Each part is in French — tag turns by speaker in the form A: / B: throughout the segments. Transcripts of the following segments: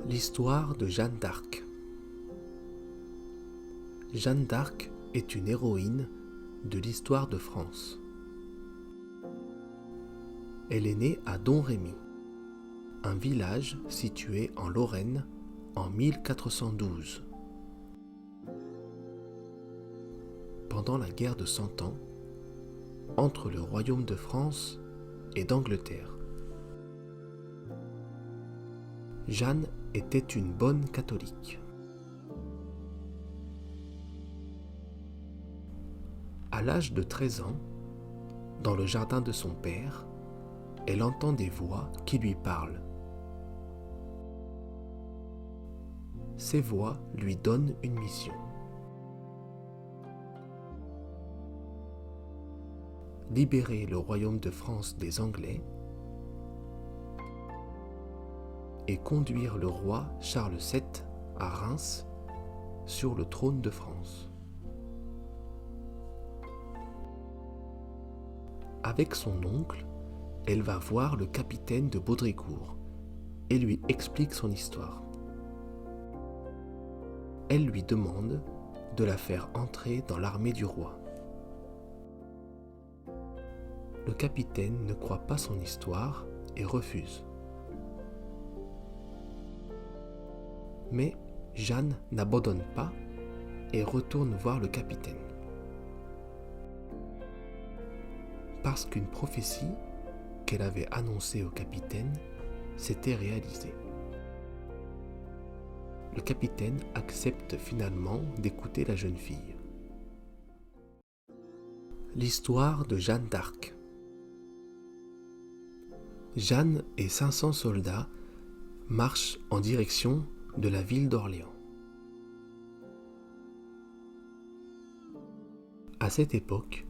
A: L'histoire de Jeanne d'Arc. Jeanne d'Arc est une héroïne de l'histoire de France. Elle est née à Domrémy, un village situé en Lorraine en 1412. Pendant la guerre de Cent Ans, entre le royaume de France et d'Angleterre. Jeanne était une bonne catholique. À l'âge de 13 ans, dans le jardin de son père, elle entend des voix qui lui parlent. Ces voix lui donnent une mission. Libérer le royaume de France des Anglais et conduire le roi Charles VII à Reims sur le trône de France. Avec son oncle, elle va voir le capitaine de Baudricourt et lui explique son histoire. Elle lui demande de la faire entrer dans l'armée du roi. Le capitaine ne croit pas son histoire et refuse. Mais Jeanne n'abandonne pas et retourne voir le capitaine. Parce qu'une prophétie qu'elle avait annoncée au capitaine s'était réalisée. Le capitaine accepte finalement d'écouter la jeune fille. L'histoire de Jeanne d'Arc. Jeanne et 500 soldats marchent en direction de la ville d'Orléans. À cette époque,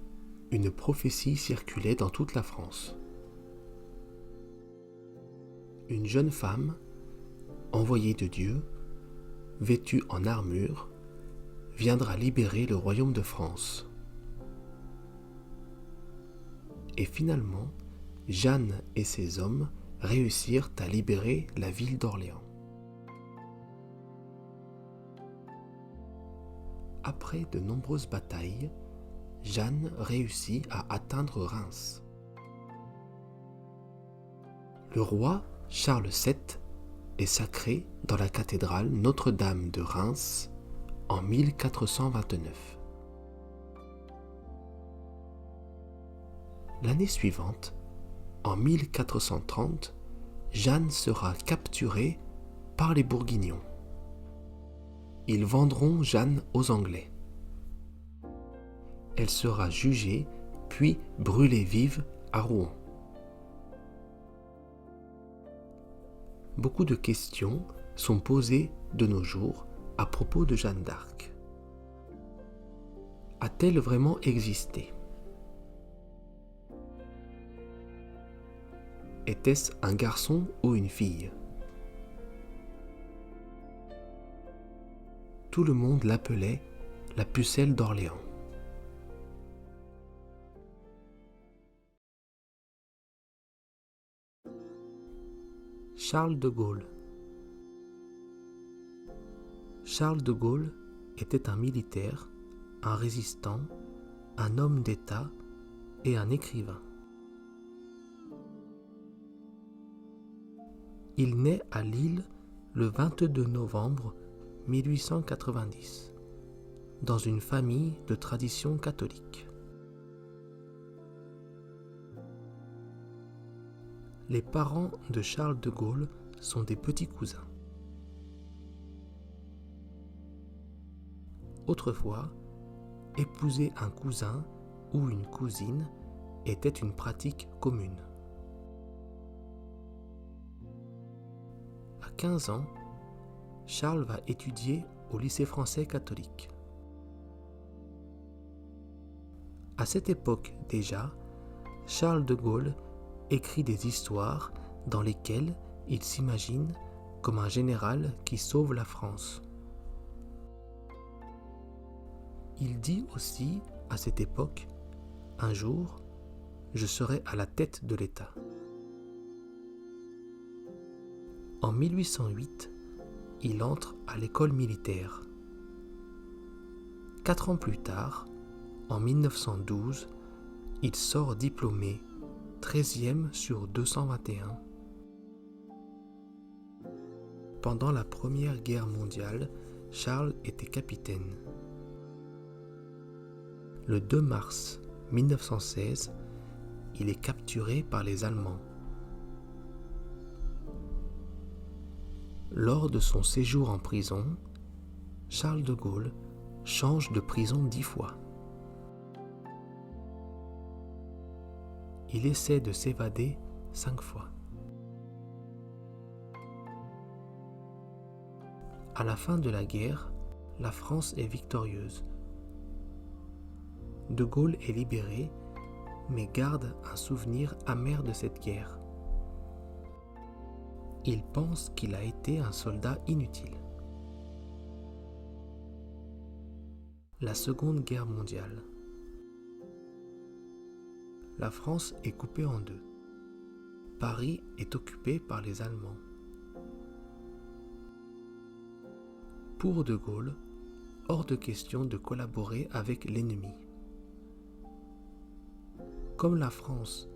A: une prophétie circulait dans toute la France. Une jeune femme, envoyée de Dieu, vêtue en armure, viendra libérer le royaume de France. Et finalement, Jeanne et ses hommes réussirent à libérer la ville d'Orléans. Après de nombreuses batailles, Jeanne réussit à atteindre Reims. Le roi Charles VII est sacré dans la cathédrale Notre-Dame de Reims en 1429. L'année suivante, en 1430, Jeanne sera capturée par les Bourguignons. Ils vendront Jeanne aux Anglais. Elle sera jugée puis brûlée vive à Rouen. Beaucoup de questions sont posées de nos jours à propos de Jeanne d'Arc. A-t-elle vraiment existé? Était-ce un garçon ou une fille? Tout le monde l'appelait la pucelle d'Orléans. Charles de Gaulle. Charles de Gaulle était un militaire, un résistant, un homme d'État et un écrivain. Il naît à Lille le 22 novembre 1890, dans une famille de tradition catholique. Les parents de Charles de Gaulle sont des petits cousins. Autrefois, épouser un cousin ou une cousine était une pratique commune. À 15 ans, Charles va étudier au lycée français catholique. À cette époque déjà, Charles de Gaulle écrit des histoires dans lesquelles il s'imagine comme un général qui sauve la France. Il dit aussi à cette époque, un jour, je serai à la tête de l'État. En 1808, il entre à l'école militaire. 4 ans plus tard, en 1912, il sort diplômé, 13e sur 221. Pendant la Première Guerre mondiale, Charles était capitaine. Le 2 mars 1916, il est capturé par les Allemands. Lors de son séjour en prison, Charles de Gaulle change de prison 10 fois. Il essaie de s'évader 5 fois. À la fin de la guerre, la France est victorieuse. De Gaulle est libéré, mais garde un souvenir amer de cette guerre. Il pense qu'il a été un soldat inutile. La Seconde Guerre mondiale. La France est coupée en deux. Paris est occupé par les Allemands. Pour De Gaulle, hors de question de collaborer avec l'ennemi. Comme la France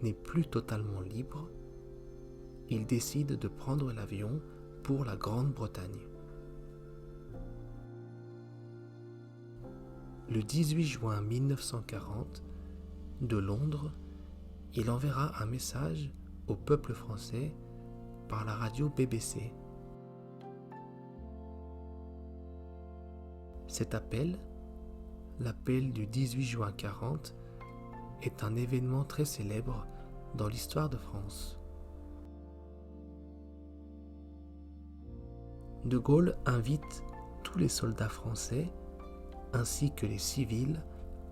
A: n'est plus totalement libre, il décide de prendre l'avion pour la Grande-Bretagne. Le 18 juin 1940, de Londres, il enverra un message au peuple français par la radio BBC. Cet appel, l'appel du 18 juin 40, est un événement très célèbre dans l'histoire de France. De Gaulle invite tous les soldats français ainsi que les civils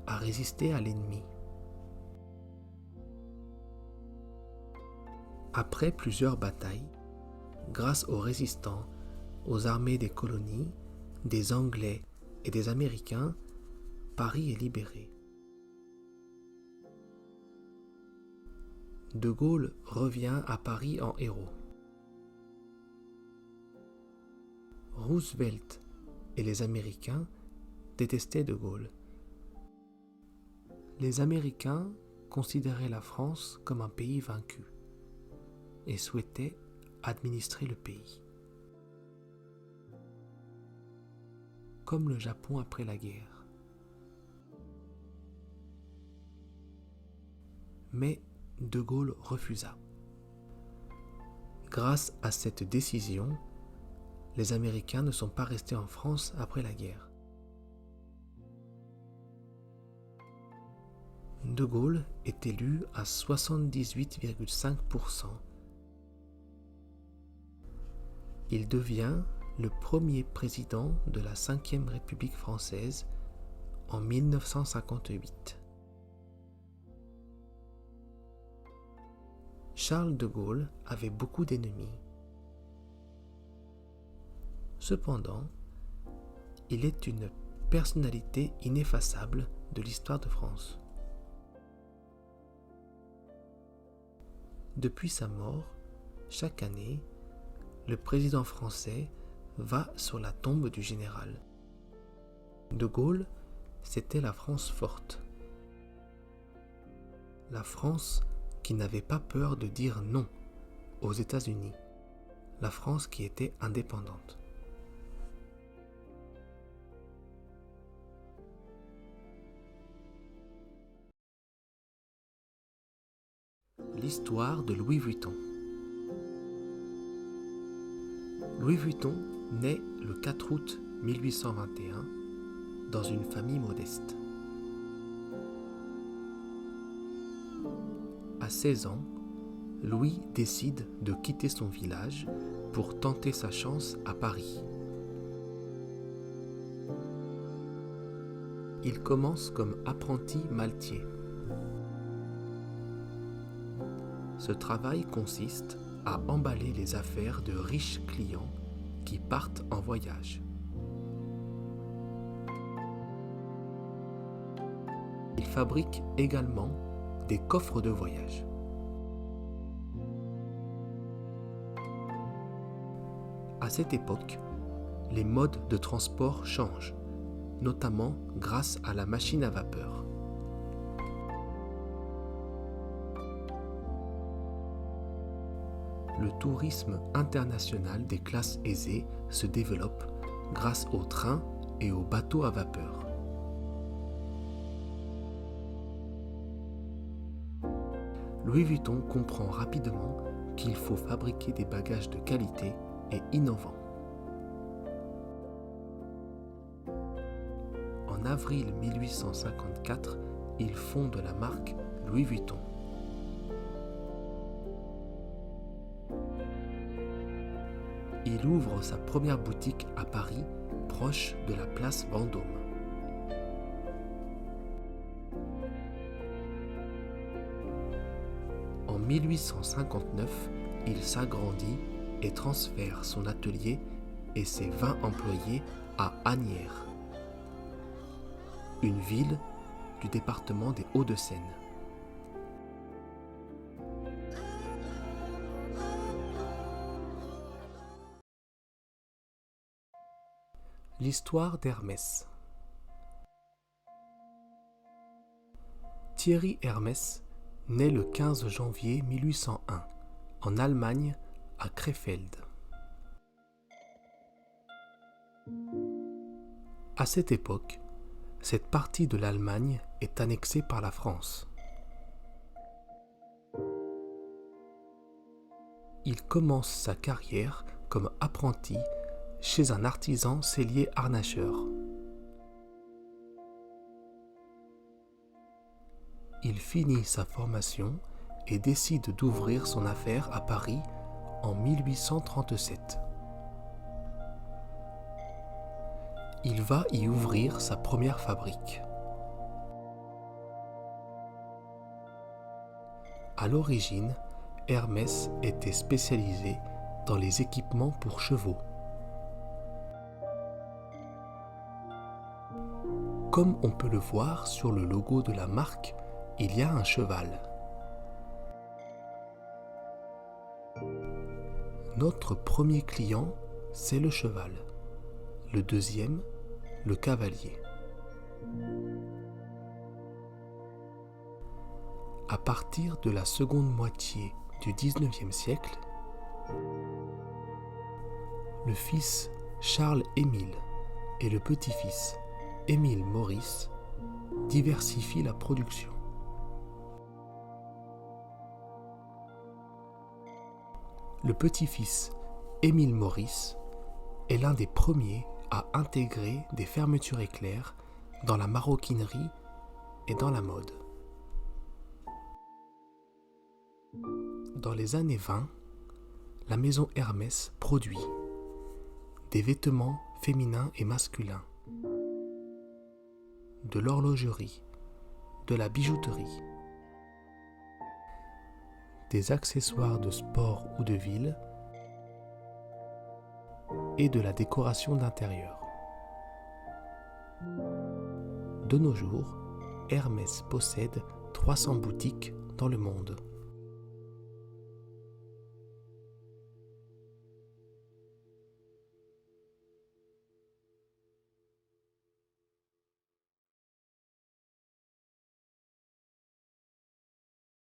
A: à résister à l'ennemi. Après plusieurs batailles, grâce aux résistants, aux armées des colonies, des Anglais et des Américains, Paris est libéré. De Gaulle revient à Paris en héros. Roosevelt et les Américains détestaient De Gaulle. Les Américains considéraient la France comme un pays vaincu et souhaitaient administrer le pays. Comme le Japon après la guerre. Mais De Gaulle refusa. Grâce à cette décision, les Américains ne sont pas restés en France après la guerre. De Gaulle est élu à 78,5%. Il devient le premier président de la Ve République française en 1958. Charles de Gaulle avait beaucoup d'ennemis. Cependant, il est une personnalité ineffaçable de l'histoire de France. Depuis sa mort, chaque année, le président français va sur la tombe du général. De Gaulle, c'était la France forte. La France qui n'avait pas peur de dire non aux États-Unis. La France qui était indépendante. L'histoire de Louis Vuitton. Louis Vuitton naît le 4 août 1821 dans une famille modeste. À 16 ans, Louis décide de quitter son village pour tenter sa chance à Paris. Il commence comme apprenti maltier. Ce travail consiste à emballer les affaires de riches clients qui partent en voyage. Il fabrique également des coffres de voyage. À cette époque, les modes de transport changent, notamment grâce à la machine à vapeur. Le tourisme international des classes aisées se développe grâce aux trains et aux bateaux à vapeur. Louis Vuitton comprend rapidement qu'il faut fabriquer des bagages de qualité et innovants. En avril 1854, il fonde la marque Louis Vuitton. Il ouvre sa première boutique à Paris, proche de la place Vendôme. En 1859, il s'agrandit et transfère son atelier et ses 20 employés à Asnières, une ville du département des Hauts-de-Seine. L'histoire d'Hermès. Thierry Hermès naît le 15 janvier 1801 en Allemagne à Krefeld. À cette époque, cette partie de l'Allemagne est annexée par la France. Il commence sa carrière comme apprenti chez un artisan sellier harnacheur. Il finit sa formation et décide d'ouvrir son affaire à Paris en 1837. Il va y ouvrir sa première fabrique. À l'origine, Hermès était spécialisé dans les équipements pour chevaux. Comme on peut le voir sur le logo de la marque, il y a un cheval. Notre premier client, c'est le cheval. Le deuxième, le cavalier. À partir de la seconde moitié du XIXe siècle, le fils Charles-Émile et le petit-fils Émile Maurice diversifient la production. Le petit-fils Émile Maurice est l'un des premiers à intégrer des fermetures éclairs dans la maroquinerie et dans la mode. Dans les années 20, la maison Hermès produit des vêtements féminins et masculins, de l'horlogerie, de la bijouterie, des accessoires de sport ou de ville et de la décoration d'intérieur. De nos jours, Hermès possède 300 boutiques dans le monde.